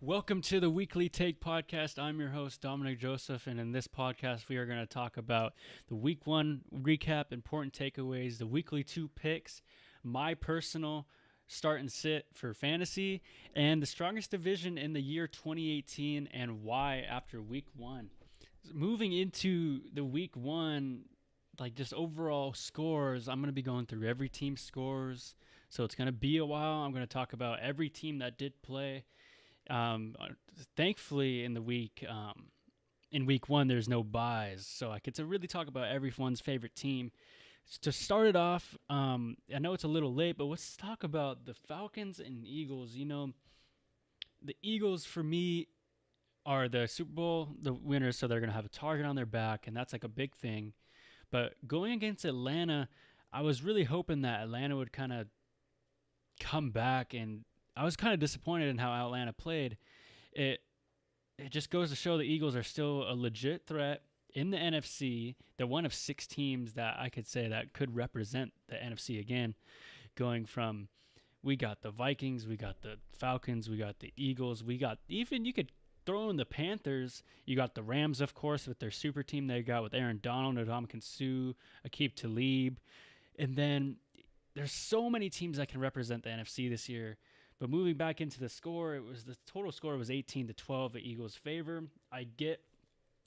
Welcome to the Weekly Take Podcast. I'm your host, Dominick Joseph, and in this podcast, we are going to talk about the Week 1 recap, important takeaways, the Weekly 2 picks, my personal start and sit for fantasy, and the strongest division in the year 2018 and why after Week 1. Moving into the Week 1, just overall scores, I'm going to be going through every team's scores, so it's going to be a while. I'm going to talk about every team that did play. Thankfully in week 1 there's no buys, so I get to really talk about everyone's favorite team. To start it off, I know it's a little late, but let's talk about the Falcons and Eagles. The Eagles for me are the Super Bowl the winners, so they're going to have a target on their back, and that's like a big thing. But going against Atlanta, I was really hoping that Atlanta would kind of come back, and I was kind of disappointed in how Atlanta played. It just goes to show the Eagles are still a legit threat in the NFC. They're one of 6 teams that I could say that could represent the NFC again. Going from, we got the Vikings, we got the Falcons, we got the Eagles, we got even, you could throw in the Panthers. You got the Rams, of course, with their super team they got with Aaron Donald, Dominick Suh, Aqib Talib. And then there's so many teams that can represent the NFC this year. But moving back into the score, the total score was 18-12 in Eagles' favor. I get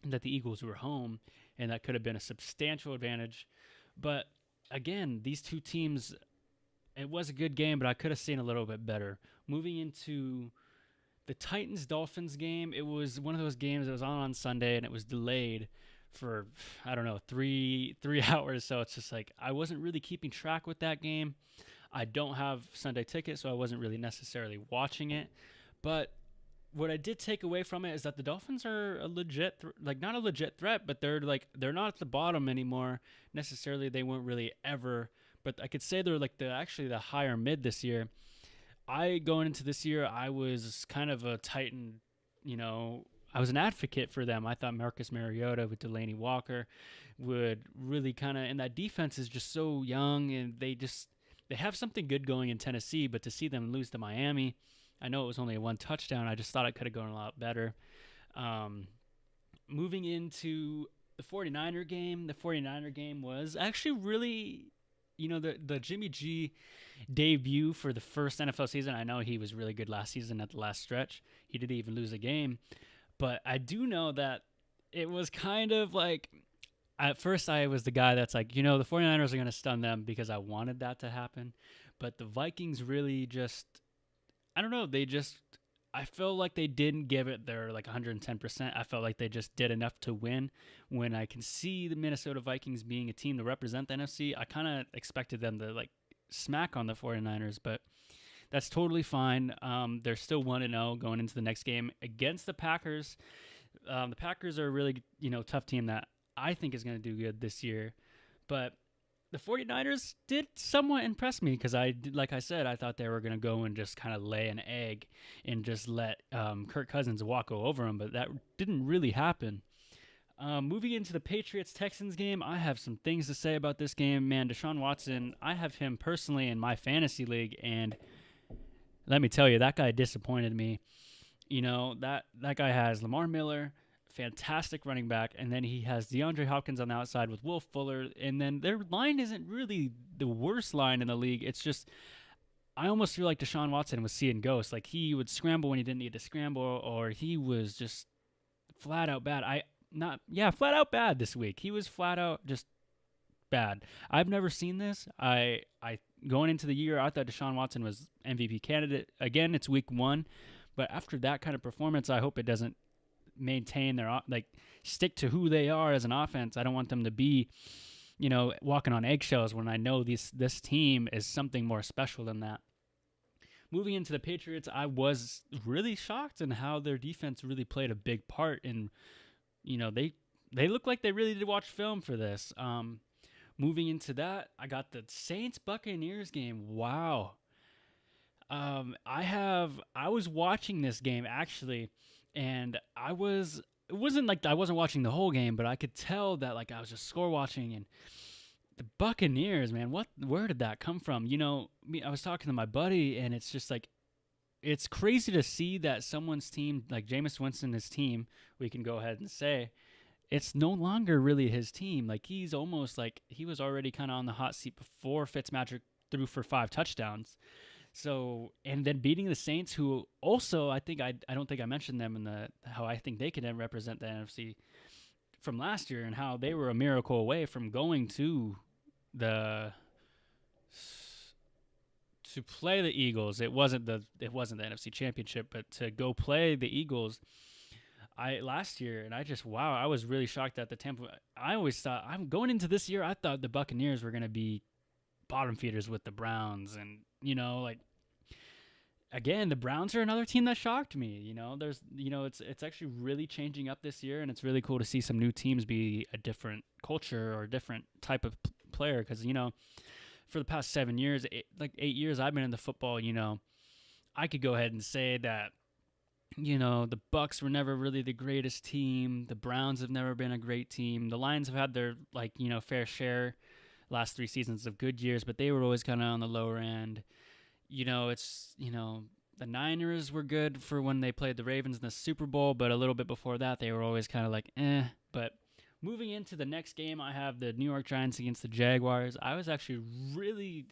that the Eagles were home, and that could have been a substantial advantage. But again, these two teams, it was a good game, but I could have seen a little bit better. Moving into the Titans-Dolphins game, it was one of those games that was on Sunday, and it was delayed for, I don't know, three hours. So it's just like I wasn't really keeping track with that game. I don't have Sunday ticket, so I wasn't really necessarily watching it. But what I did take away from it is that the Dolphins are a legit, not a legit threat, but they're not at the bottom anymore necessarily. They weren't really ever, but I could say they're actually the higher mid this year. Going into this year, I was kind of a Titan, I was an advocate for them. I thought Marcus Mariota with Delaney Walker would really and that defense is just so young, and they have something good going in Tennessee, but to see them lose to Miami, I know it was only a 1 touchdown. I just thought it could have gone a lot better. Moving into the 49er game, was actually really, the Jimmy G debut for the first NFL season. I know he was really good last season at the last stretch. He didn't even lose a game. But I do know that it was kind of like, at first, I was the guy that's like, the 49ers are going to stun them because I wanted that to happen. But the Vikings really I don't know, I feel like they didn't give it their 110%. I felt like they just did enough to win. When I can see the Minnesota Vikings being a team to represent the NFC, I kind of expected them to smack on the 49ers, but that's totally fine. They're still 1-0 going into the next game against the Packers. The Packers are a really, tough team that I think is going to do good this year. But the 49ers did somewhat impress me because like I said, I thought they were going to go and just kind of lay an egg and just let Kirk Cousins walk over them, but that didn't really happen. Moving into the Patriots-Texans game, I have some things to say about this game. Man, Deshaun Watson, I have him personally in my fantasy league, and let me tell you, that guy disappointed me. That guy has Lamar Miller, fantastic running back, and then he has DeAndre Hopkins on the outside with Will Fuller, and then their line isn't really the worst line in the league. It's just, I almost feel like Deshaun Watson was seeing ghosts. He would scramble when he didn't need to scramble, or he was just flat out bad. Flat out bad this week. He was flat out just bad. I've never seen this. I going into the year, I thought Deshaun Watson was MVP candidate. Again, it's week 1, but after that kind of performance, I hope it doesn't maintain their stick to who they are as an offense. I don't want them to be, walking on eggshells when I know this team is something more special than that. Moving into the Patriots, I was really shocked in how their defense really played a big part in, they look like they really did watch film for this. Moving into that, I got the Saints-Buccaneers game. Wow. I was watching this game actually, and it wasn't like I wasn't watching the whole game, but I could tell that I was just score watching, and the Buccaneers, man, where did that come from? I was talking to my buddy, and it's just it's crazy to see that someone's team, like Jameis Winston's team, we can go ahead and say, it's no longer really his team. Like he's almost like he was already kind of on the hot seat before Fitzmagic threw for 5 touchdowns. So and then beating the Saints, who also I don't think I mentioned them in the how I think they can then represent the NFC from last year and how they were a miracle away from going to the to play the Eagles. It wasn't the NFC Championship, but to go play the Eagles I last year, and I was really shocked at the Tampa. I always thought I'm going into this year. I thought the Buccaneers were going to be bottom feeders with the Browns, and like again, the Browns are another team that shocked me. It's actually really changing up this year, and it's really cool to see some new teams be a different culture or a different type of player. Because for the past 7 years, 8 years I've been in the football, I could go ahead and say that the Bucks were never really the greatest team. The Browns have never been a great team. The Lions have had their fair share last 3 seasons of good years, but they were always kind of on the lower end. The Niners were good for when they played the Ravens in the Super Bowl, but a little bit before that, they were always kind of like, eh. But moving into the next game, I have the New York Giants against the Jaguars. I was actually really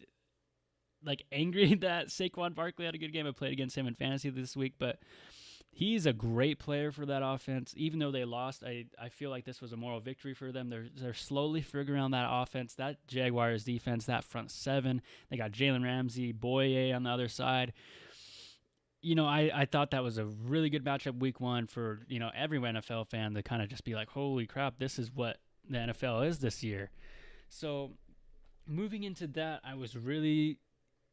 angry that Saquon Barkley had a good game. I played against him in fantasy this week, but he's a great player for that offense. Even though they lost, I feel like this was a moral victory for them. They're slowly figuring out that offense, that Jaguars defense, that front seven. They got Jalen Ramsey, Boye on the other side. I thought that was a really good matchup week one for, every NFL fan to kind of just be like, holy crap, this is what the NFL is this year. So moving into that, I was really,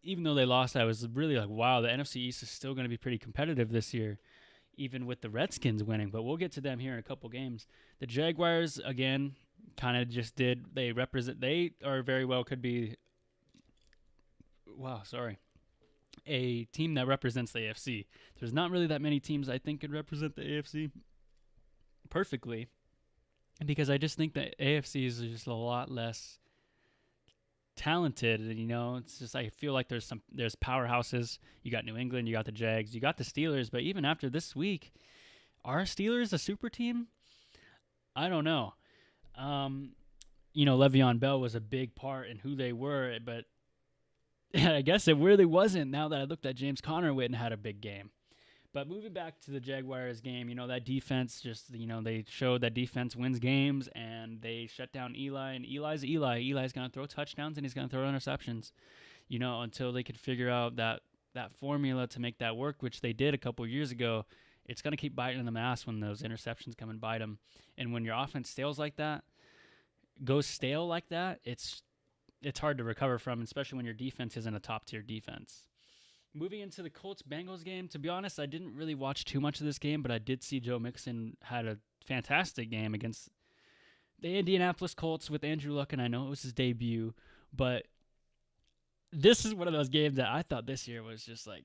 even though they lost, I was really like, wow, the NFC East is still going to be pretty competitive this year, even with the Redskins winning. But we'll get to them here in a couple games. The Jaguars, again, kind of just they are very well could be, a team that represents the AFC. There's not really that many teams I think could represent the AFC perfectly, because I just think that AFC is just a lot less talented. It's just I feel like there's powerhouses. You got New England, you got the Jags, you got the Steelers, but even after this week, are Steelers a super team? I don't know. Le'Veon Bell was a big part in who they were, but I guess it really wasn't now that I looked at James Conner went and had a big game. But moving back to the Jaguars game, that defense just, they showed that defense wins games, and they shut down Eli, and Eli's Eli. Eli's going to throw touchdowns, and he's going to throw interceptions, until they could figure out that formula to make that work, which they did a couple years ago. It's going to keep biting them in the ass when those interceptions come and bite them. And when your offense goes stale like that, it's hard to recover from, especially when your defense isn't a top-tier defense. Moving into the Colts-Bengals game, to be honest, I didn't really watch too much of this game, but I did see Joe Mixon had a fantastic game against the Indianapolis Colts with Andrew Luck, and I know it was his debut, but this is one of those games that I thought this year was just like,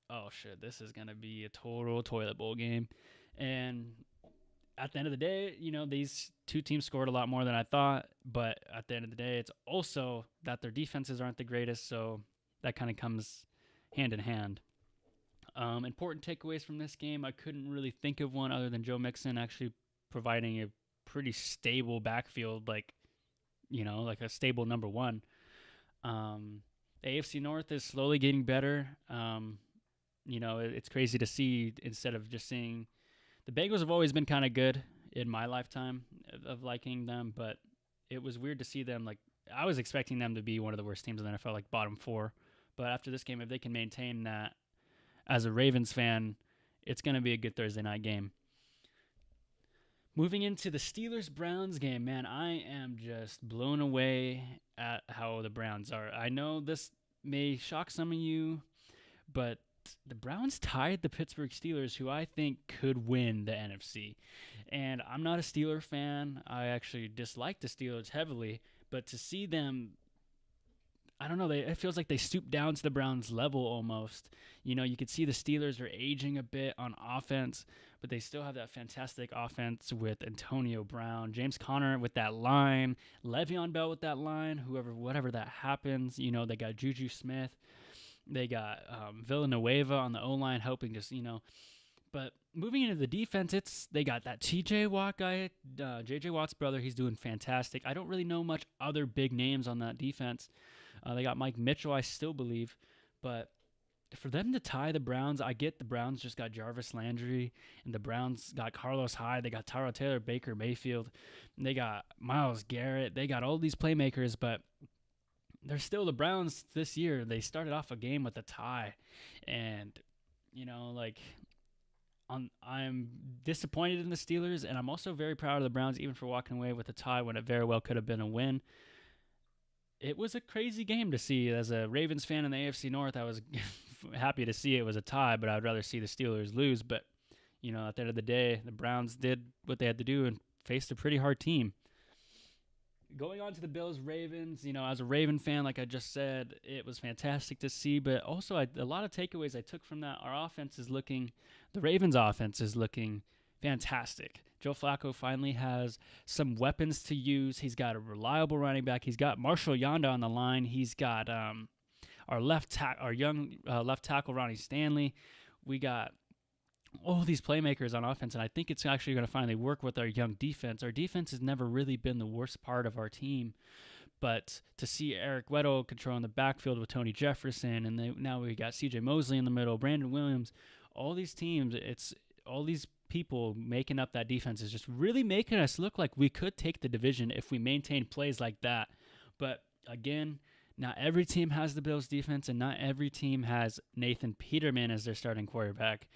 oh shit, this is going to be a total toilet bowl game. And at the end of the day, these two teams scored a lot more than I thought, but at the end of the day, it's also that their defenses aren't the greatest, so that kind of comes hand in hand. Important takeaways from this game, I couldn't really think of one other than Joe Mixon actually providing a pretty stable backfield, like a stable number one. The AFC North is slowly getting better. It's crazy to see, instead of just seeing the Bengals have always been kind of good in my lifetime of liking them, but it was weird to see them. Like, I was expecting them to be one of the worst teams in the NFL, like bottom 4. But after this game, if they can maintain that, as a Ravens fan, it's going to be a good Thursday night game. Moving into the Steelers-Browns game, man, I am just blown away at how the Browns are. I know this may shock some of you, but the Browns tied the Pittsburgh Steelers, who I think could win the NFC. And I'm not a Steeler fan. I actually dislike the Steelers heavily, but to see them, I don't know, it feels like they stooped down to the Browns level almost. You could see the Steelers are aging a bit on offense, but they still have that fantastic offense with Antonio Brown, James Conner with that line, Le'Veon Bell with that line, whatever that happens. They got Juju Smith. They got Villanueva on the O line helping just But moving into the defense, they got that T.J. Watt guy, J.J. Watt's brother. He's doing fantastic. I don't really know much other big names on that defense. They got Mike Mitchell, I still believe, but for them to tie the Browns, I get the Browns just got Jarvis Landry, and the Browns got Carlos Hyde. They got Tyrod Taylor, Baker Mayfield, and they got Myles Garrett. They got all these playmakers, but they're still the Browns this year. They started off a game with a tie, and like I'm disappointed in the Steelers, and I'm also very proud of the Browns, even for walking away with a tie when it very well could have been a win. It was a crazy game to see. As a Ravens fan in the AFC North, I was happy to see it was a tie, but I'd rather see the Steelers lose. But, at the end of the day, the Browns did what they had to do and faced a pretty hard team. Going on to the Bills-Ravens, as a Raven fan, like I just said, it was fantastic to see. But also, a lot of takeaways I took from that. The Ravens' offense is looking fantastic. Joe Flacco finally has some weapons to use. He's got a reliable running back. He's got Marshall Yanda on the line. He's got our young left tackle Ronnie Stanley. We got all these playmakers on offense, and I think it's actually going to finally work with our young defense. Our defense has never really been the worst part of our team, but to see Eric Weddle controlling the backfield with Tony Jefferson, and now we got C.J. Mosley in the middle, Brandon Williams, all these teams, it's all these people making up that defense is just really making us look like we could take the division if we maintain plays like that. But again, not every team has the Bills defense, and not every team has Nathan Peterman as their starting quarterback.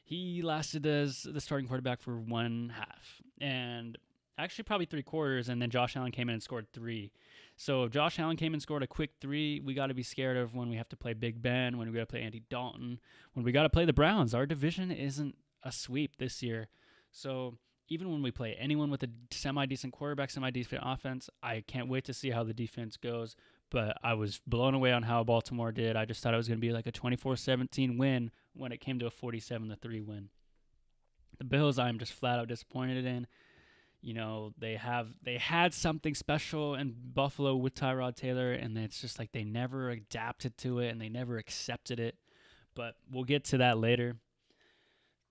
He lasted as the starting quarterback for 1 half, and actually probably 3 quarters, and then Josh Allen came in and scored 3. So if Josh Allen came and scored a quick 3, we got to be scared of when we have to play Big Ben, when we got to play Andy Dalton, when we got to play the Browns. Our division isn't a sweep this year. So even when we play anyone with a semi-decent quarterback, semi-decent offense, I can't wait to see how the defense goes. But I was blown away on how Baltimore did. I just thought it was going to be like a 24-17 win when it came to a 47-3 win. The Bills, I'm just flat out disappointed in. They had something special in Buffalo with Tyrod Taylor, and it's just like they never adapted to it and they never accepted it. But we'll get to that later.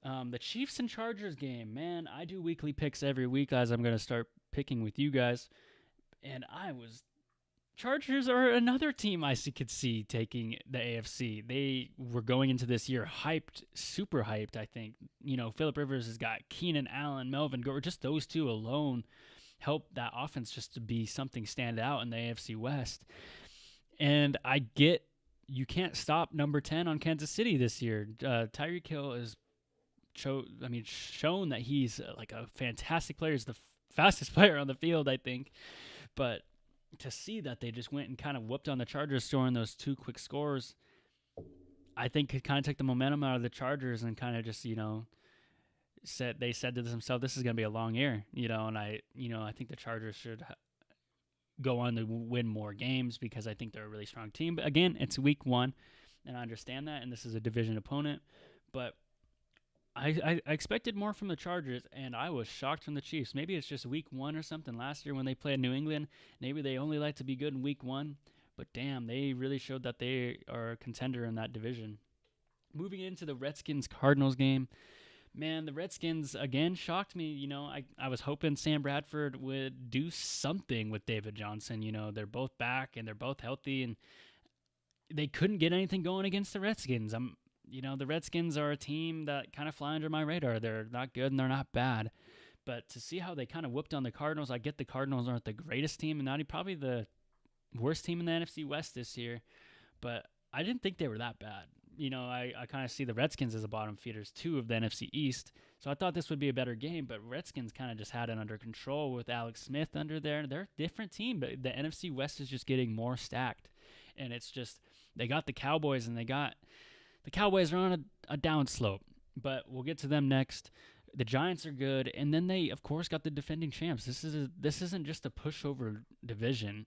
The Chiefs and Chargers game, man, I do weekly picks every week as I'm going to start picking with you guys. And Chargers are another team I could see taking the AFC. They were going into this year hyped, super hyped, I think. Phillip Rivers has got Keenan Allen, Melvin Gordon. Just those two alone help that offense just to be something stand out in the AFC West. And I get you can't stop number 10 on Kansas City this year. Tyreek Hill is shown that he's like a fantastic player. He's the fastest player on the field, I think. But to see that they just went and kind of whooped on the Chargers, scoring those 2 quick scores, I think it kind of took the momentum out of the Chargers and kind of just, said to themselves, this is going to be a long year, and I think the Chargers should go on to win more games because I think they're a really strong team. But again, it's week 1, and I understand that, and this is a division opponent, but I expected more from the Chargers, and I was shocked from the Chiefs. Maybe it's just week 1 or something last year when they played New England. Maybe they only like to be good in week 1, but damn, they really showed that they are a contender in that division. Moving into the Redskins-Cardinals game, man, the Redskins, again, shocked me. I was hoping Sam Bradford would do something with David Johnson. They're both back, and they're both healthy, and they couldn't get anything going against the Redskins. The Redskins are a team that kind of fly under my radar. They're not good and they're not bad. But to see how they kind of whooped on the Cardinals, I get the Cardinals aren't the greatest team and not probably the worst team in the NFC West this year. But I didn't think they were that bad. I kind of see the Redskins as the bottom feeders, too, of the NFC East. So I thought this would be a better game, but Redskins kind of just had it under control with Alex Smith under there. They're a different team, but the NFC West is just getting more stacked. And it's just, they got the Cowboys, and the Cowboys are on a downslope, but we'll get to them next. The Giants are good, and then they, of course, got the defending champs. This isn't just a pushover division,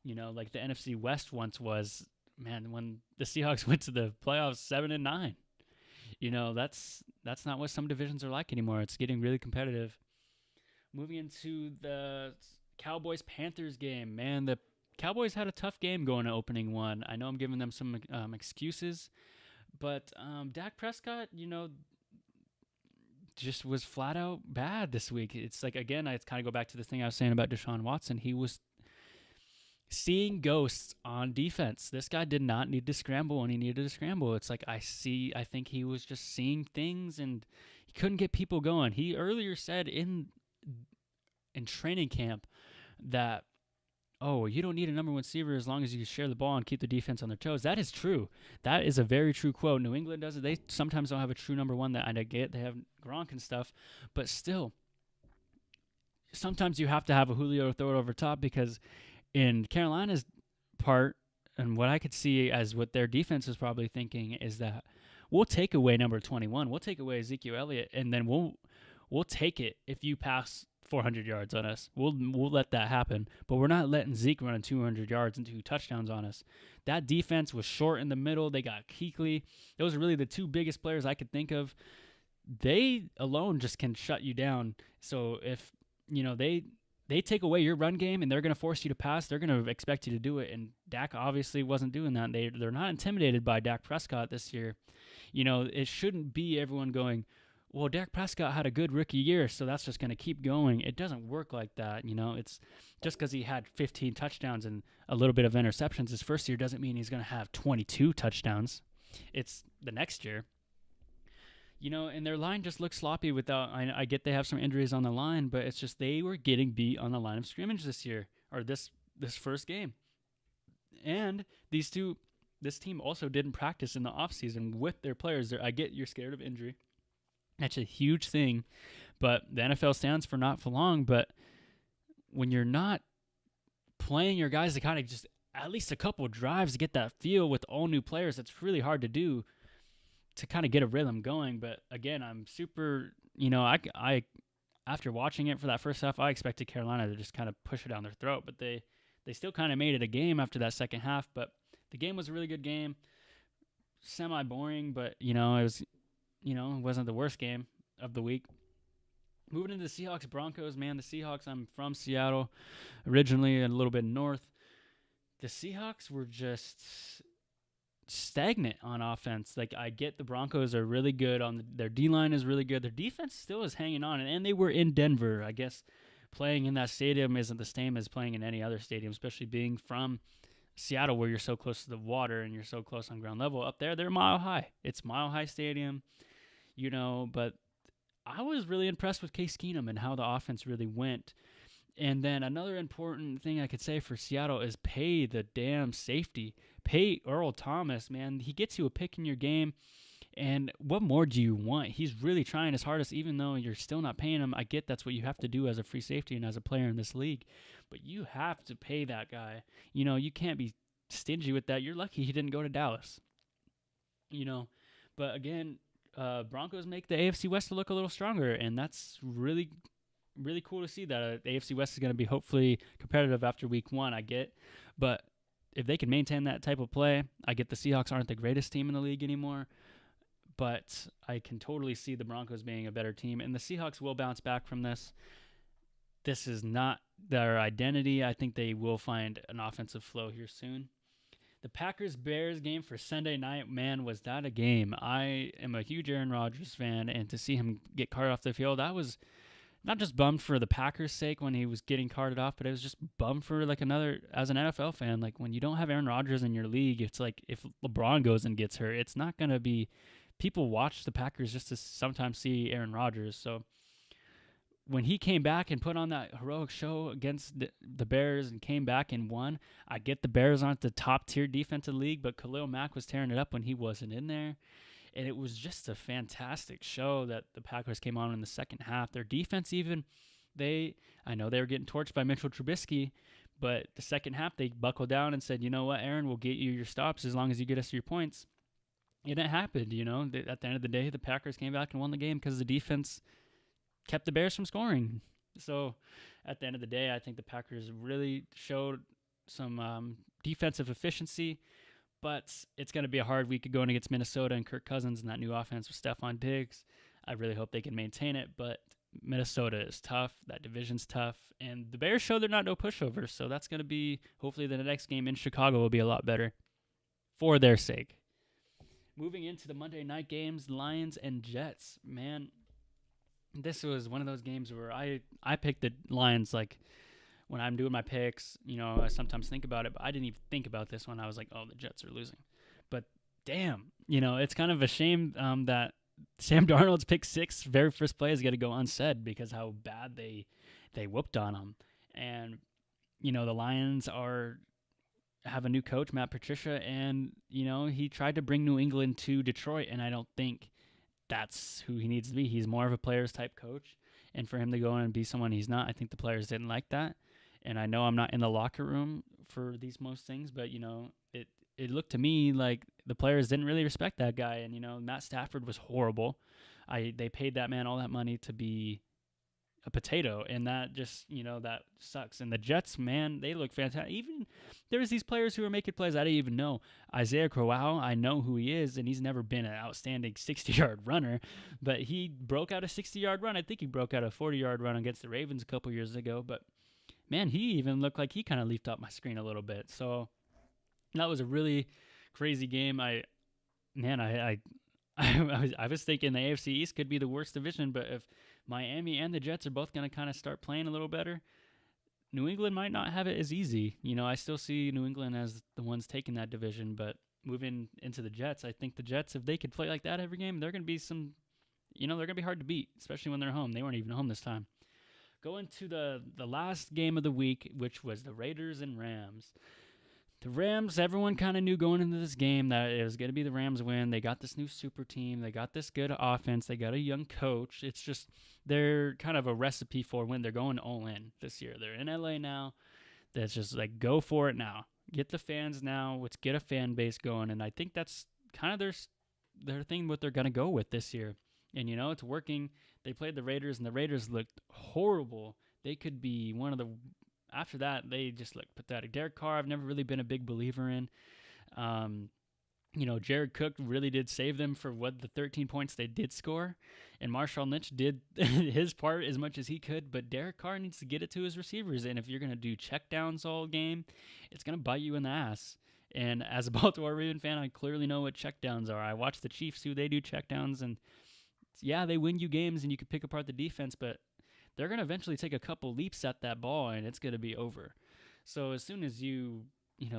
like the NFC West once was. Man, when the Seahawks went to the playoffs 7-9, that's not what some divisions are like anymore. It's getting really competitive. Moving into the Cowboys-Panthers game, man, the Cowboys had a tough game going to opening one. I know I'm giving them some excuses, but Dak Prescott, just was flat out bad this week. It's like, again, I kind of go back to the thing I was saying about Deshaun Watson. He was seeing ghosts on defense. This guy did not need to scramble when he needed to scramble. It's like I think he was just seeing things and he couldn't get people going. He earlier said in training camp that, oh, you don't need a number one receiver as long as you share the ball and keep the defense on their toes. That is true. That is a very true quote. New England does it. They sometimes don't have a true number one that I get. They have Gronk and stuff, but still, sometimes you have to have a Julio throw it over top, because in Carolina's part, and what I could see as what their defense is probably thinking, is that we'll take away number 21. We'll take away Ezekiel Elliott, and then we'll take it if you pass 400 yards on us. We'll let that happen, but we're not letting Zeke run 200 yards and 2 touchdowns on us. That defense was short in the middle. They got Kuechly. Those are really the 2 biggest players I could think of. They alone just can shut you down. So if they take away your run game and they're going to force you to pass, they're going to expect you to do it. And Dak obviously wasn't doing that. They're not intimidated by Dak Prescott this year. It shouldn't be everyone going, well, Dak Prescott had a good rookie year, so that's just going to keep going. It doesn't work like that. It's just because he had 15 touchdowns and a little bit of interceptions his first year doesn't mean he's going to have 22 touchdowns. It's the next year. And their line just looks sloppy without, I get they have some injuries on the line, but it's just they were getting beat on the line of scrimmage this year, or this first game. And this team also didn't practice in the offseason with their players. I get you're scared of injury. That's a huge thing, but the NFL stands for not for long. But when you're not playing your guys to kind of just at least a couple of drives to get that feel with all new players, it's really hard to do to kind of get a rhythm going. But again, I'm super, I after watching it for that first half, I expected Carolina to just kind of push it down their throat, but they still kind of made it a game after that second half. But the game was a really good game, semi-boring, but it was. It wasn't the worst game of the week. Moving into the Seahawks-Broncos, man, the Seahawks, I'm from Seattle originally, and a little bit north. The Seahawks were just stagnant on offense. Like, I get the Broncos are really good. Their D-line is really good. Their defense still is hanging on, and they were in Denver. I guess playing in that stadium isn't the same as playing in any other stadium, especially being from Seattle, where you're so close to the water and you're so close on ground level. Up there, they're mile high. It's Mile High Stadium. But I was really impressed with Case Keenum and how the offense really went. And then another important thing I could say for Seattle is pay the damn safety. Pay Earl Thomas, man. He gets you a pick in your game. And what more do you want? He's really trying his hardest, even though you're still not paying him. I get that's what you have to do as a free safety and as a player in this league. But you have to pay that guy. You can't be stingy with that. You're lucky he didn't go to Dallas. But again, Broncos make the AFC West look a little stronger, and that's really, really cool to see that. The AFC West is going to be hopefully competitive after week 1, I get. But if they can maintain that type of play, I get the Seahawks aren't the greatest team in the league anymore, but I can totally see the Broncos being a better team, and the Seahawks will bounce back from this. This is not their identity. I think they will find an offensive flow here soon. The Packers-Bears game for Sunday night, man, was that a game. I am a huge Aaron Rodgers fan, and to see him get carted off the field, I was not just bummed for the Packers' sake when he was getting carted off, but it was just bummed for as an NFL fan. Like, when you don't have Aaron Rodgers in your league, it's like if LeBron goes and gets hurt, it's not going to be – people watch the Packers just to sometimes see Aaron Rodgers. So when he came back and put on that heroic show against the Bears and came back and won, I get the Bears aren't the top-tier defensive league, but Khalil Mack was tearing it up when he wasn't in there. And it was just a fantastic show that the Packers came on in the second half. Their defense even, I know they were getting torched by Mitchell Trubisky, but the second half they buckled down and said, you know what, Aaron, we'll get you your stops as long as you get us your points. And it happened, At the end of the day, the Packers came back and won the game because the defense kept the Bears from scoring. So at the end of the day, I think the Packers really showed some defensive efficiency, but it's going to be a hard week going against Minnesota and Kirk Cousins and that new offense with Stephon Diggs. I really hope they can maintain it, but Minnesota is tough. That division's tough. And the Bears show they're not no pushovers. So that's going to be, hopefully, the next game in Chicago will be a lot better for their sake. Moving into the Monday night games, Lions and Jets. Man, this was one of those games where I picked the Lions like when I'm doing my picks. I sometimes think about it, but I didn't even think about this one. I was like, oh, the Jets are losing. But damn, it's kind of a shame that Sam Darnold's pick six, very first play, is going to go unsaid because how bad they whooped on him. And, the Lions have a new coach, Matt Patricia, and, he tried to bring New England to Detroit, and I don't think that's who he needs to be. He's more of a players type coach, and for him to go in and be someone he's not, I think the players didn't like that. And I know I'm not in the locker room for these most things, but, it looked to me like the players didn't really respect that guy. And, Matt Stafford was horrible. They paid that man all that money to be a potato. And that just, that sucks. And the Jets, man, they look fantastic. Even there's these players who are making plays I didn't even know. Isaiah Crowell, I know who he is, and he's never been an outstanding 60-yard runner. But he broke out a 60-yard run. I think he broke out a 40-yard run against the Ravens a couple years ago. But, man, he even looked like he kind of leaped up my screen a little bit. So that was a really crazy game. I was thinking the AFC East could be the worst division, but if Miami and the Jets are both going to kind of start playing a little better, New England might not have it as easy. I still see New England as the ones taking that division, but moving into the Jets, I think the Jets, if they could play like that every game, they're going to be they're going to be hard to beat, especially when they're home. They weren't even home this time. Going to the last game of the week, which was the Raiders and Rams. The Rams, everyone kind of knew going into this game that it was going to be the Rams win. They got this new super team. They got this good offense. They got a young coach. It's just they're kind of a recipe for when they're going all in this year. They're in LA now. That's just like go for it now. Get the fans now. Let's get a fan base going. And I think that's kind of their thing, what they're going to go with this year. And, it's working. They played the Raiders, and the Raiders looked horrible. They could be one of the... After that, they just look pathetic. Derek Carr, I've never really been a big believer in. Jared Cook really did save them for the 13 points they did score. And Marshawn Lynch did his part as much as he could. But Derek Carr needs to get it to his receivers. And if you're going to do checkdowns all game, it's going to bite you in the ass. And as a Baltimore Ravens fan, I clearly know what checkdowns are. I watch the Chiefs who they do checkdowns. And, yeah, they win you games and you can pick apart the defense. But they're going to eventually take a couple leaps at that ball, and it's going to be over. So as soon as you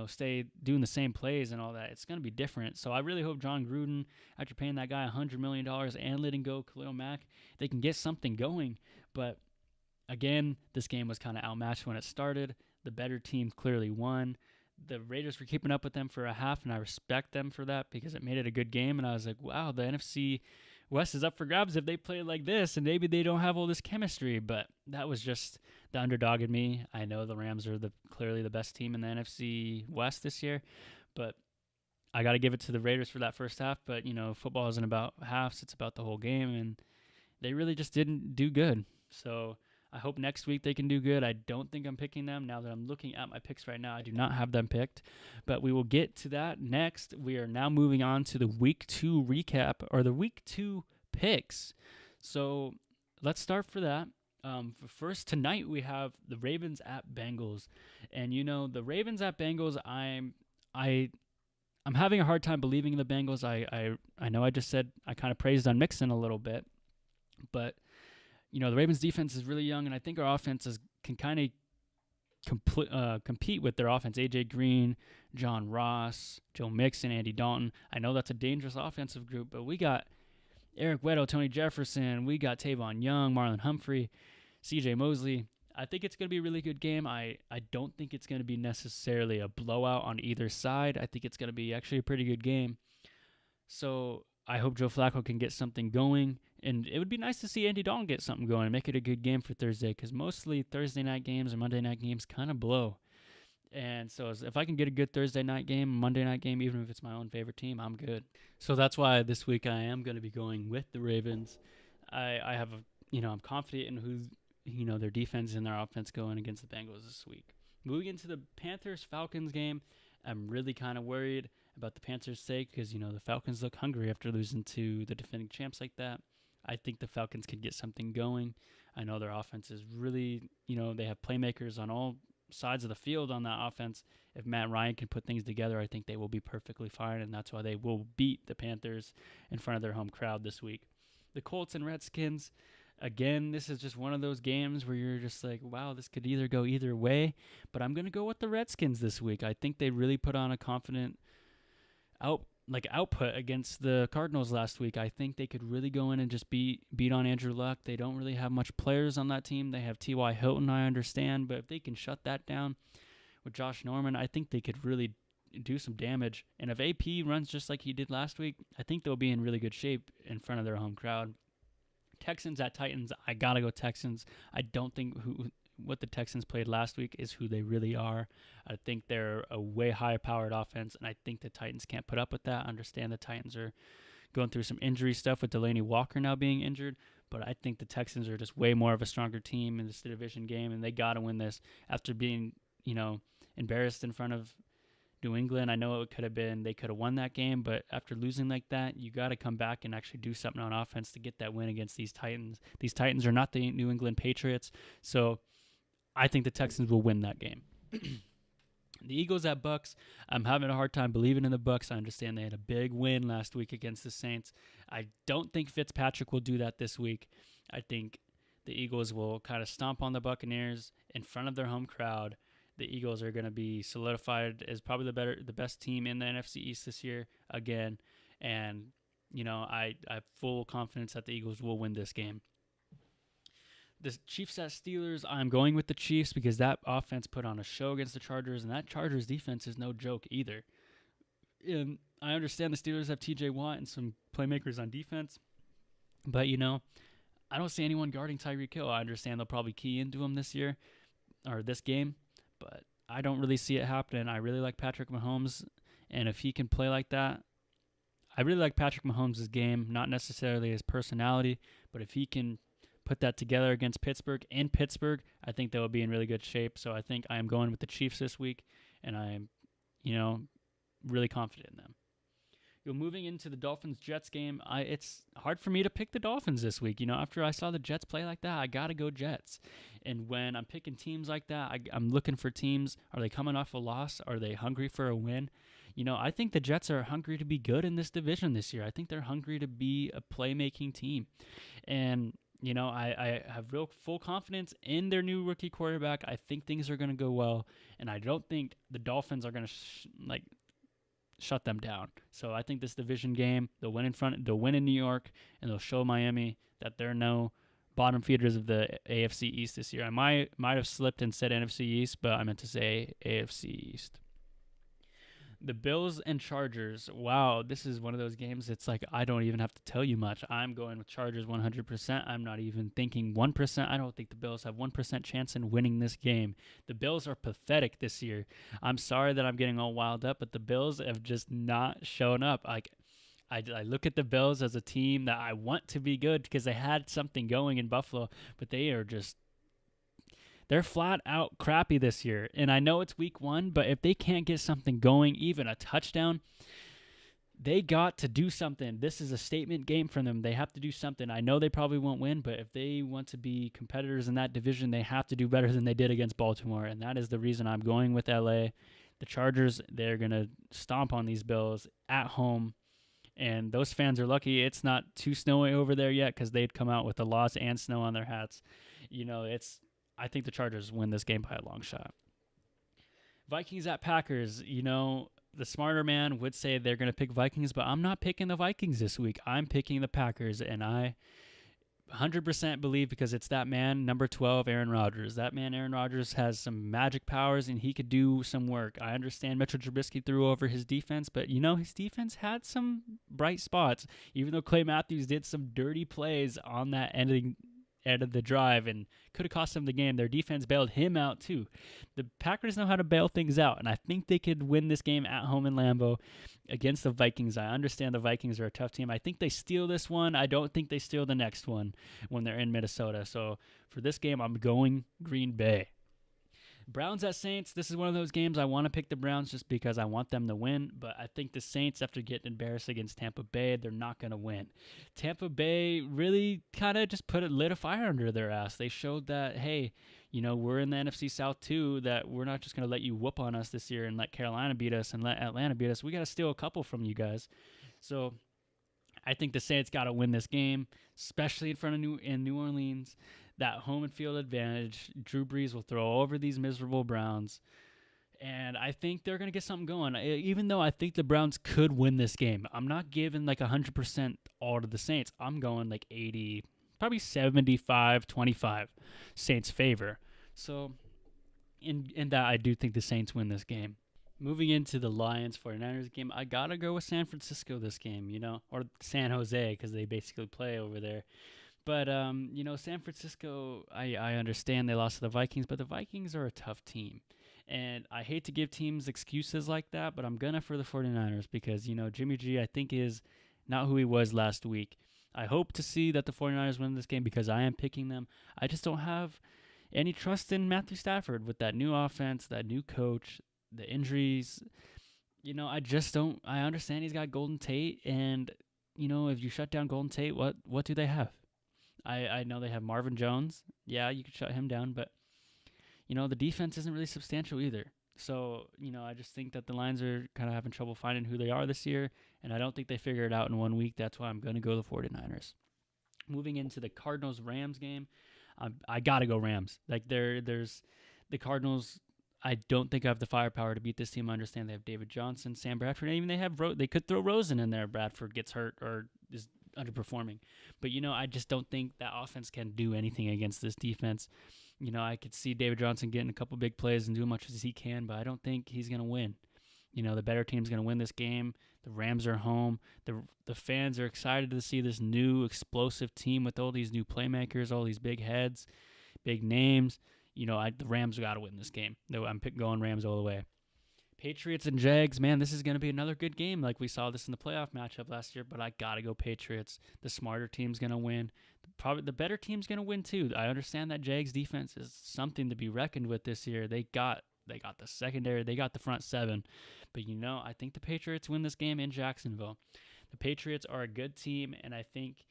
stay doing the same plays and all that, it's going to be different. So I really hope John Gruden, after paying that guy $100 million and letting go Khalil Mack, they can get something going. But, again, this game was kind of outmatched when it started. The better team clearly won. The Raiders were keeping up with them for a half, and I respect them for that because it made it a good game. And I was like, wow, the NFC West is up for grabs if they play like this, and maybe they don't have all this chemistry. But that was just the underdog in me. I know the Rams are clearly the best team in the NFC West this year, but I got to give it to the Raiders for that first half. But, football isn't about halves. It's about the whole game, and they really just didn't do good. So I hope next week they can do good. I don't think I'm picking them. Now that I'm looking at my picks right now, I do not have them picked, but we will get to that next. We are now moving on to the Week 2 recap, or the Week 2 picks. So let's start for that. First, tonight we have the Ravens at Bengals. And, the Ravens at Bengals, I'm having a hard time believing in the Bengals. I know I just said I kind of praised on Mixon a little bit, but the Ravens defense is really young, and I think our offenses can kind of compete with their offense. A.J. Green, John Ross, Joe Mixon, Andy Dalton. I know that's a dangerous offensive group, but we got Eric Weddle, Tony Jefferson. We got Tavon Young, Marlon Humphrey, C.J. Mosley. I think it's going to be a really good game. I don't think it's going to be necessarily a blowout on either side. I think it's going to be actually a pretty good game. So I hope Joe Flacco can get something going. And it would be nice to see Andy Dalton get something going and make it a good game for Thursday, because mostly Thursday night games or Monday night games kind of blow. And so if I can get a good Thursday night game, Monday night game, even if it's my own favorite team, I'm good. So that's why this week I am going to be going with the Ravens. I have I'm confident in who their defense and their offense going against the Bengals this week. Moving into the Panthers-Falcons game, I'm really kind of worried about the Panthers' sake because, the Falcons look hungry after losing to the defending champs like that. I think the Falcons can get something going. I know their offense is really, they have playmakers on all sides of the field on that offense. If Matt Ryan can put things together, I think they will be perfectly fine, and that's why they will beat the Panthers in front of their home crowd this week. The Colts and Redskins, again, this is just one of those games where you're just like, wow, this could either go either way, but I'm going to go with the Redskins this week. I think they really put on a confident output against the Cardinals last week. I think they could really go in and just beat on Andrew Luck. They don't really have much players on that team. They have T.Y. Hilton, I understand, but if they can shut that down with Josh Norman, I think they could really do some damage. And if AP runs just like he did last week, I think they'll be in really good shape in front of their home crowd. Texans at Titans, I gotta go Texans. I don't think what the Texans played last week is who they really are. I think they're a way higher-powered offense, and I think the Titans can't put up with that. I understand the Titans are going through some injury stuff with Delaney Walker now being injured, but I think the Texans are just way more of a stronger team in this division game, and they got to win this after being, embarrassed in front of New England. I know it could have been they could have won that game, but after losing like that, you got to come back and actually do something on offense to get that win against these Titans. These Titans are not the New England Patriots, so I think the Texans will win that game. The Eagles at Bucks, I'm having a hard time believing in the Bucks. I understand they had a big win last week against the Saints. I don't think Fitzpatrick will do that this week. I think the Eagles will kind of stomp on the Buccaneers in front of their home crowd. The Eagles are going to be solidified as probably the best team in the NFC East this year again. And, I have full confidence that the Eagles will win this game. The Chiefs at Steelers, I'm going with the Chiefs because that offense put on a show against the Chargers, and that Chargers defense is no joke either. And I understand the Steelers have TJ Watt and some playmakers on defense, but, I don't see anyone guarding Tyreek Hill. I understand they'll probably key into him this year or this game, but I don't really see it happening. I really like Patrick Mahomes, and if he can play like that, I really like Patrick Mahomes' game, not necessarily his personality, but if he can put that together against Pittsburgh in Pittsburgh, I think they will be in really good shape. So I think I am going with the Chiefs this week, and I'm, really confident in them. Moving into the Dolphins-Jets game, it's hard for me to pick the Dolphins this week. After I saw the Jets play like that, I got to go Jets. And when I'm picking teams like that, I'm looking for teams. Are they coming off a loss? Are they hungry for a win? I think the Jets are hungry to be good in this division this year. I think they're hungry to be a playmaking team. And I have real full confidence in their new rookie quarterback. I think things are going to go well, and I don't think the Dolphins are going to shut them down. So I think this division game, they'll win in New York, and they'll show Miami that they're no bottom feeders of the AFC East this year. I might have slipped and said NFC East, but I meant to say AFC East. The Bills and Chargers. Wow, this is one of those games. It's like I don't even have to tell you much. I'm going with Chargers 100%. I'm not even thinking 1%. I don't think the Bills have 1% chance in winning this game. The Bills are pathetic this year. I'm sorry that I'm getting all wild up, but the Bills have just not shown up. I look at the Bills as a team that I want to be good because they had something going in Buffalo, but they're flat out crappy this year. And I know it's week 1, but if they can't get something going, even a touchdown, they got to do something. This is a statement game for them. They have to do something. I know they probably won't win, but if they want to be competitors in that division, they have to do better than they did against Baltimore. And that is the reason I'm going with LA. The Chargers, they're going to stomp on these Bills at home. And those fans are lucky it's not too snowy over there yet because they'd come out with the loss and snow on their hats. I think the Chargers win this game by a long shot. Vikings at Packers. The smarter man would say they're going to pick Vikings, but I'm not picking the Vikings this week. I'm picking the Packers, and I 100% believe because it's that man, number 12, Aaron Rodgers. That man, Aaron Rodgers, has some magic powers, and he could do some work. I understand Mitchell Trubisky threw over his defense, but, his defense had some bright spots, even though Clay Matthews did some dirty plays on that end of the drive and could have cost them the game. Their defense bailed him out too. The Packers know how to bail things out, and I think they could win this game at home in Lambeau against the Vikings. I understand the Vikings are a tough team. I think they steal this one. I don't think they steal the next one when they're in Minnesota. So for this game, I'm going Green Bay. Browns at Saints. This is one of those games I want to pick the Browns just because I want them to win. But I think the Saints, after getting embarrassed against Tampa Bay, they're not going to win. Tampa Bay really kind of just lit a fire under their ass. They showed that, hey, we're in the NFC South too, that we're not just going to let you whoop on us this year and let Carolina beat us and let Atlanta beat us. We got to steal a couple from you guys. So I think the Saints got to win this game, especially in front of New Orleans. That home and field advantage, Drew Brees will throw over these miserable Browns, and I think they're going to get something going. Even though I think the Browns could win this game, I'm not giving like 100% all to the Saints. I'm going like 80, probably 75-25 Saints favor. So in that, I do think the Saints win this game. Moving into the Lions 49ers game, I got to go with San Francisco this game, or San Jose because they basically play over there. But, San Francisco, I understand they lost to the Vikings, but the Vikings are a tough team. And I hate to give teams excuses like that, but I'm going to for the 49ers because, Jimmy G, I think, is not who he was last week. I hope to see that the 49ers win this game because I am picking them. I just don't have any trust in Matthew Stafford with that new offense, that new coach, the injuries. I just don't. I understand he's got Golden Tate, and, if you shut down Golden Tate, what do they have? I know they have Marvin Jones. Yeah, you could shut him down, but, the defense isn't really substantial either. So, I just think that the Lions are kind of having trouble finding who they are this year, and I don't think they figure it out in 1 week. That's why I'm going to go the 49ers. Moving into the Cardinals-Rams game, I got to go Rams. Like, there's the Cardinals. I don't think I have the firepower to beat this team. I understand they have David Johnson, Sam Bradford, and even they could throw Rosen in there. Bradford gets hurt or is underperforming. But, I just don't think that offense can do anything against this defense. I could see David Johnson getting a couple big plays and do as much as he can, but I don't think he's going to win. The better team's going to win this game. The Rams are home. The fans are excited to see this new explosive team with all these new playmakers, all these big heads, big names. The Rams got to win this game. I'm going Rams all the way. Patriots and Jags, man, this is going to be another good game. Like we saw this in the playoff matchup last year, but I got to go Patriots. The smarter team's going to win. Probably the better team's going to win too. I understand that Jags defense is something to be reckoned with this year. They got the secondary, they got the front seven. But I think the Patriots win this game in Jacksonville. The Patriots are a good team, and I think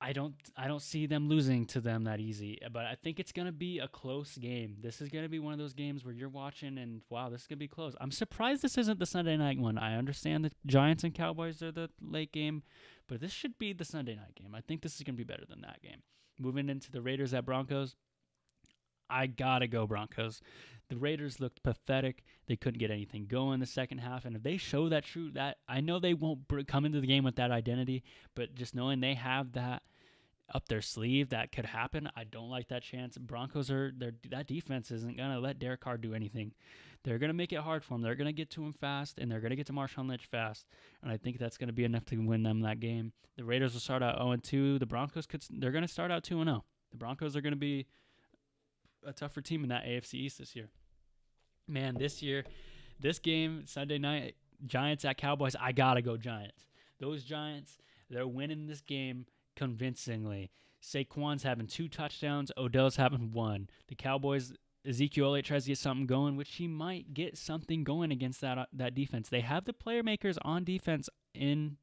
I don't see them losing to them that easy, but I think it's going to be a close game. This is going to be one of those games where you're watching and, wow, this is going to be close. I'm surprised this isn't the Sunday night one. I understand the Giants and Cowboys are the late game, but this should be the Sunday night game. I think this is going to be better than that game. Moving into the Raiders at Broncos, I got to go Broncos. The Raiders looked pathetic. They couldn't get anything going in the second half, and if they show that I know they won't come into the game with that identity, but just knowing they have that up their sleeve, that could happen. I don't like that chance. Broncos that defense isn't going to let Derek Carr do anything. They're going to make it hard for him. They're going to get to him fast, and they're going to get to Marshawn Lynch fast, and I think that's going to be enough to win them that game. The Raiders will start out 0-2. The Broncos they're going to start out 2-0. The Broncos are going to be a tougher team in that AFC East this year. Man, this game, Sunday night, Giants at Cowboys, I got to go Giants. Those Giants, they're winning this game convincingly. Saquon's having 2 touchdowns. Odell's having 1. The Cowboys, Ezekiel Elliott tries to get something going, which he might get something going against that defense. They have the player makers on defense in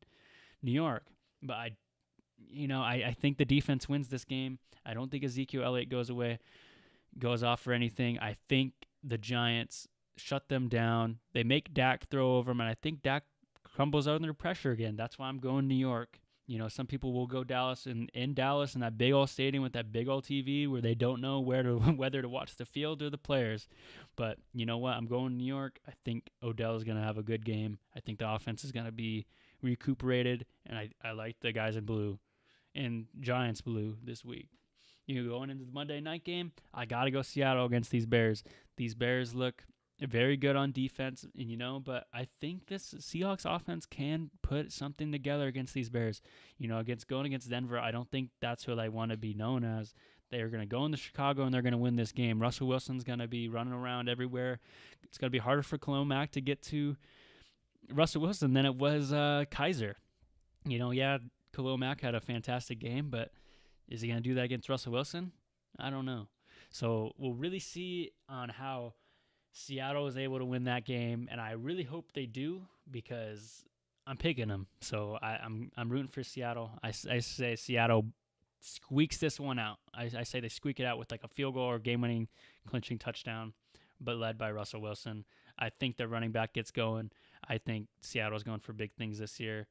New York, but I think the defense wins this game. I don't think Ezekiel Elliott goes off for anything. I think the Giants shut them down. They make Dak throw over them, and I think Dak crumbles under pressure again. That's why I'm going New York. Some people will go Dallas, and in Dallas in that big old stadium with that big old TV where they don't know whether to watch the field or the players. But you know what? I'm going New York. I think Odell is going to have a good game. I think the offense is going to be recuperated, and I like the guys in blue and Giants blue this week. Going into the Monday night game, I got to go Seattle against these Bears. These Bears look very good on defense, and but I think this Seahawks offense can put something together against these Bears. Going against Denver, I don't think that's who they want to be known as. They're going to go into Chicago, and they're going to win this game. Russell Wilson's going to be running around everywhere. It's going to be harder for Khalil Mack to get to Russell Wilson than it was Kaiser. Khalil Mack had a fantastic game, but is he going to do that against Russell Wilson? I don't know. So we'll really see on how Seattle is able to win that game, and I really hope they do because I'm picking them. So I'm rooting for Seattle. I say Seattle squeaks this one out. I say they squeak it out with like a field goal or game-winning clinching touchdown, but led by Russell Wilson. I think their running back gets going. I think Seattle's going for big things this year.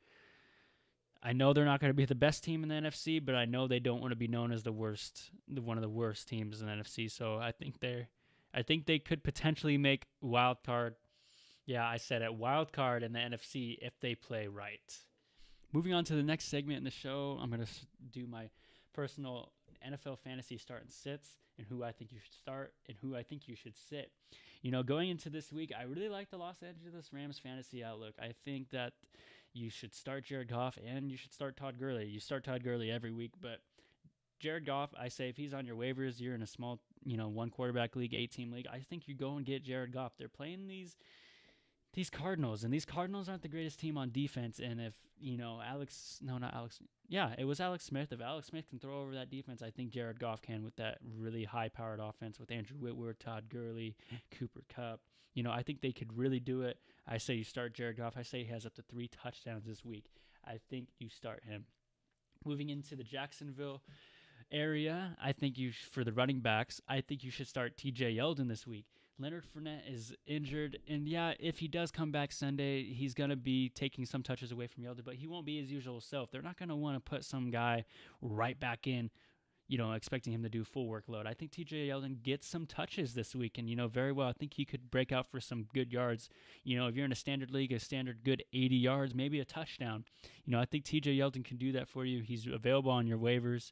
I know they're not going to be the best team in the NFC, but I know they don't want to be known as one of the worst teams in the NFC. So I think they could potentially make wild card. Yeah, I said it, wild card in the NFC if they play right. Moving on to the next segment in the show, I'm going to do my personal NFL fantasy start and sits and who I think you should start and who I think you should sit. Going into this week, I really like the Los Angeles Rams fantasy outlook. I think that you should start Jared Goff and you should start Todd Gurley. You start Todd Gurley every week, but Jared Goff, I say if he's on your waivers, you're in a small, one quarterback league, 8-team league, I think you go and get Jared Goff. They're playing these Cardinals, and these Cardinals aren't the greatest team on defense. And if, it was Alex Smith. If Alex Smith can throw over that defense, I think Jared Goff can with that really high-powered offense with Andrew Whitworth, Todd Gurley, Cooper Kupp. I think they could really do it. I say you start Jared Goff. I say he has up to 3 touchdowns this week. I think you start him. Moving into the Jacksonville area, I think for the running backs, I think you should start TJ Yeldon this week. Leonard Fournette is injured, and if he does come back Sunday, he's going to be taking some touches away from Yeldon, but he won't be his usual self. They're not going to want to put some guy right back in, expecting him to do full workload. I think TJ Yeldon gets some touches this week, and, very well, I think he could break out for some good yards. If you're in a standard league, a standard good 80 yards, maybe a touchdown. I think TJ Yeldon can do that for you. He's available on your waivers.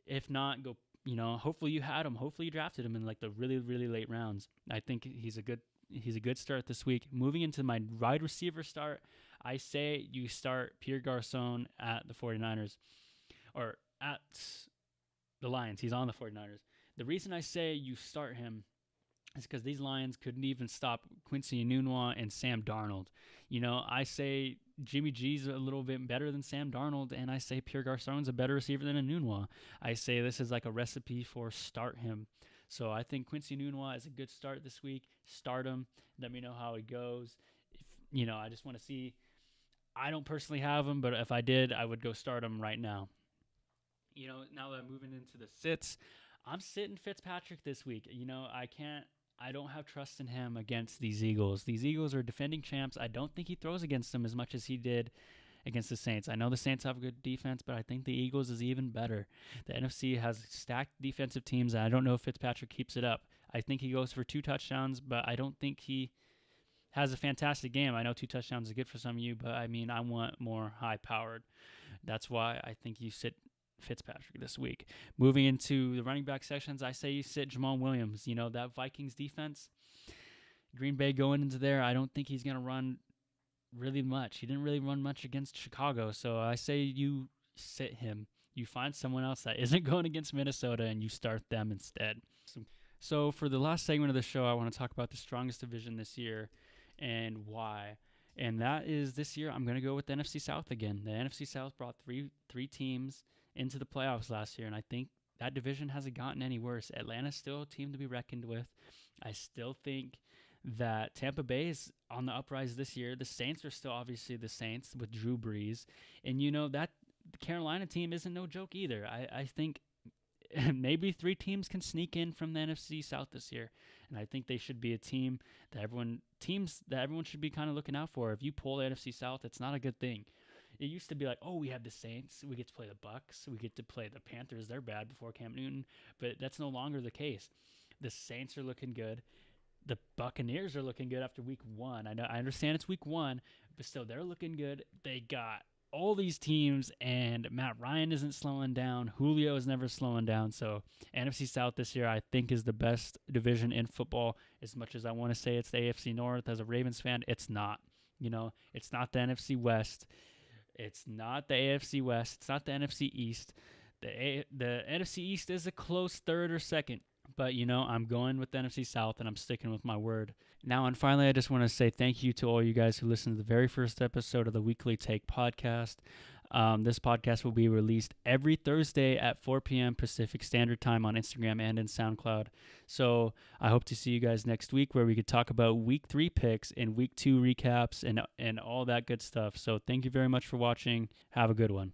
If not, go. Hopefully you had him. Hopefully you drafted him in like the really, really late rounds. I think he's a good start this week. Moving into my wide receiver start, I say you start Pierre Garçon at the 49ers or at the Lions. He's on the 49ers. The reason I say you start him is because these Lions couldn't even stop Quincy Enunwa and Sam Darnold. I say Jimmy G's a little bit better than Sam Darnold, and I say Pierre Garçon's a better receiver than Enunwa. I say this is like a recipe for start him. So I think Quincy Enunwa is a good start this week. Start him. Let me know how he goes. I just want to see. I don't personally have him, but if I did, I would go start him right now. Now that I'm moving into the sits, I'm sitting Fitzpatrick this week. I don't have trust in him against these Eagles. These Eagles are defending champs. I don't think he throws against them as much as he did against the Saints. I know the Saints have a good defense, but I think the Eagles is even better. The NFC has stacked defensive teams, and I don't know if Fitzpatrick keeps it up. I think he goes for 2 touchdowns, but I don't think he has a fantastic game. I know 2 touchdowns is good for some of you, but I want more high-powered. That's why I think you sit Fitzpatrick this week. Moving into the running back sections, I say you sit Jamal Williams. That Vikings defense, Green Bay going into there, I don't think he's going to run really much. He didn't really run much against Chicago, so I say you sit him. You find someone else that isn't going against Minnesota, and you start them instead. So for the last segment of the show, I want to talk about the strongest division this year and why. And that is this year, I'm going to go with the NFC South again. The NFC South brought three teams into the playoffs last year, and I think that division hasn't gotten any worse. Atlanta's still a team to be reckoned with. I still think that Tampa Bay is on the uprise this year. The Saints are still obviously the Saints with Drew Brees, and that the Carolina team isn't no joke either. I think maybe 3 teams can sneak in from the NFC South this year, and I think they should be a team that everyone should be kind of looking out for. If you pull the NFC South, it's not a good thing. It used to be like, we have the Saints, we get to play the Bucks, we get to play the Panthers. They're bad before Cam Newton, but that's no longer the case. The Saints are looking good. The Buccaneers are looking good after week 1. I understand it's week 1, but still they're looking good. They got all these teams, and Matt Ryan isn't slowing down. Julio is never slowing down. So NFC South this year, I think, is the best division in football. As much as I want to say it's the AFC North as a Ravens fan, it's not. It's not the NFC West. It's not the AFC West. It's not the NFC East. The NFC East is a close third or second. But, I'm going with the NFC South, and I'm sticking with my word. Now, and finally, I just want to say thank you to all you guys who listened to the very first episode of the Weekly Take podcast. This podcast will be released every Thursday at 4 p.m. Pacific Standard Time on Instagram and in SoundCloud. So I hope to see you guys next week, where we could talk about week 3 picks and week 2 recaps and all that good stuff. So thank you very much for watching. Have a good one.